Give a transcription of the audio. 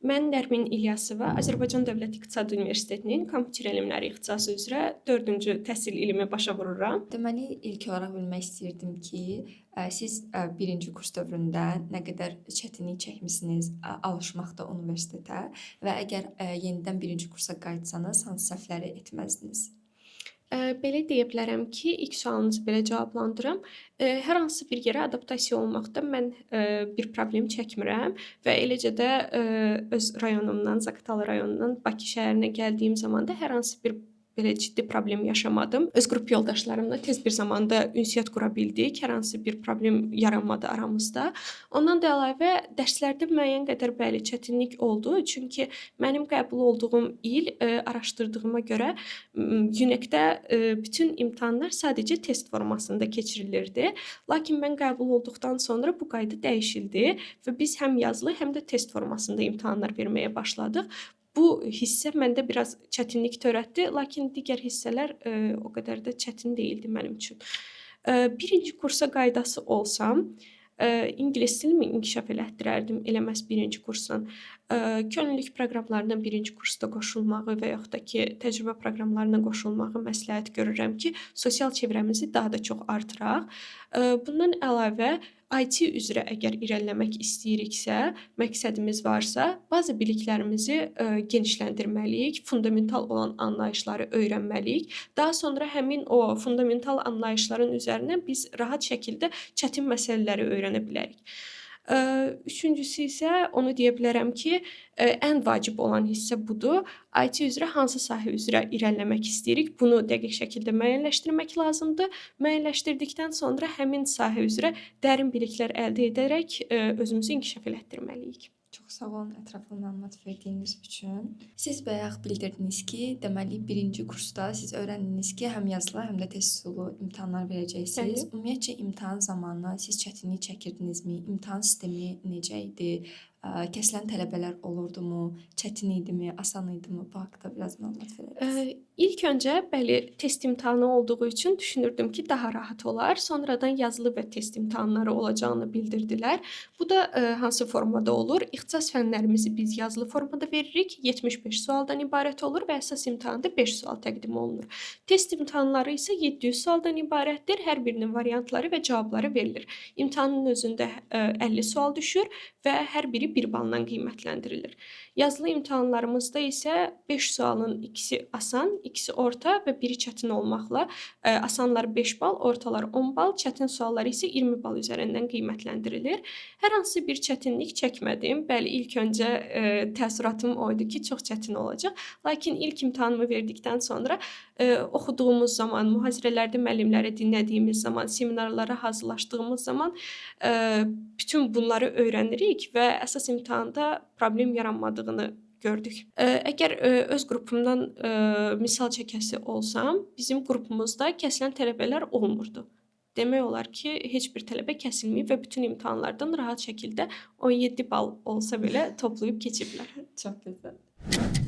Mən Nərmin İlyasova Azərbaycan Dövlət İqtisad Universitetinin kompüter elmləri ixtisası üzrə 4-cü təhsil ilimi başa vururam. Deməli, ilk olaraq bilmək istəyirdim ki, siz birinci kurs dövründə nə qədər çətinlik çəkmisiniz alışmaqda universitetə və əgər yenidən birinci kursa qayıtsanız, hansı səhvləri etməzdiniz? Belə deyə bilərəm ki, ilk sualınızı belə cavablandırım. Hər hansı bir yerə adaptasiya olmaqda mən bir problem çəkmirəm və eləcə də öz rayonumdan, Zaqatala rayonundan Bakı şəhərinə gəldiyim zaman da hər hansı bir belə ciddi problem yaşamadım. Öz qrup yoldaşlarımla tez bir zamanda ünsiyyət qura bildik. Hər hansı bir problem yaranmadı aramızda. Ondan da əlavə dərslərdə müəyyən qədər bəli çətinlik oldu. Çünki mənim qəbul olduğum il araşdırdığıma görə UNEC-də bütün imtahanlar sadəcə test formasında keçirilirdi. Lakin mən qəbul olduqdan sonra bu qayda dəyişildi və biz həm yazılı, həm də test formasında imtahanlar verməyə başladıq. Bu hissə məndə biraz çətinlik törətdi, lakin digər hissələr o qədər də çətin deyildi mənim üçün. Birinci kursa qaydası olsam, ingilis dilimi inkişaf elətdirərdim, elə məhz birinci kursdan. Könüllülük proqramlarına birinci kursda qoşulmağı və yaxud da ki, təcrübə proqramlarına qoşulmağı məsləhət görürəm ki, sosial çevrəmizi daha da çox artıraq. Bundan əlavə, IT üzrə əgər irəliləmək istəyiriksə, məqsədimiz varsa, bazı biliklərimizi genişləndirməliyik, fundamental olan anlayışları öyrənməliyik. Daha sonra həmin o fundamental anlayışların üzərindən biz rahat şəkildə çətin məsələləri öyrənə bilərik. Üçüncüsü isə onu deyə bilərəm ki, ən vacib olan hissə budur. IT üzrə hansı sahə üzrə irəliləmək istəyirik, bunu dəqiq şəkildə müəyyənləşdirmək lazımdır. Müəyyənləşdirdikdən sonra həmin sahə üzrə dərin biliklər əldə edərək özümüzü inkişaf elətdirməliyik. Çox sağ olun ətraflı məlumat verdiyiniz üçün. Siz bayaq bildirdiniz ki, deməli birinci kursda siz öyrəndiniz ki, həm yazılı, həm də test üsulu imtahanlar verəcəksiniz. Bəli. Ümumiyyətcə imtahan zamanı siz çətinlik çəkirdinizmi? İmtahan sistemi necə idi? Kəsilən tələbələr olurdumu? Çətin idimi? Asan idimi? Bu haqqda biraz məlumat verərsiniz. İlk öncə bəli, test imtahanı olduğu üçün düşünürdüm ki, daha rahat olar. Sonradan yazılı və test imtahanları olacağını bildirdilər. Bu da hansı formada olur? İxtisas fənlərimizi biz yazılı formada veririk. 75 sualdan ibarət olur və əsas imtahanda 5 sual təqdim olunur. Test imtahanları isə 700 sualdan ibarətdir. Hər birinin variantları və cavabları verilir. İmtahanın özündə 50 sual düşür və hər biri 1 balla qiymətləndirilir. Yazılı imtahanlarımızda isə 5 sualın ikisi asan, ikisi orta və biri çətin olmaqla asanlar 5 bal, ortalar 10 bal, çətin suallar isə 20 bal üzərindən qiymətləndirilir. Hər hansı bir çətinlik çəkmədim. Bəli, ilk öncə təəssüratım o idi ki, çox çətin olacaq. Lakin ilk imtahanımı verdikdən sonra oxuduğumuz zaman, mühazirələrdə müəllimləri dinlədiyimiz zaman, seminarlara hazırlaşdığımız zaman bütün bunları öyrənirik və əsas imtahanda problem yaranmadığını gördük. Əgər öz qrupumdan misal çəkəsi olsam, bizim qrupumuzda kəsilən tələbələr olmurdu. Demək olar ki, heç bir tələbə kəsilməyib və bütün imtahanlardan rahat şəkildə 17 bal olsa belə toplayıb keçiblər. Çox gözəl.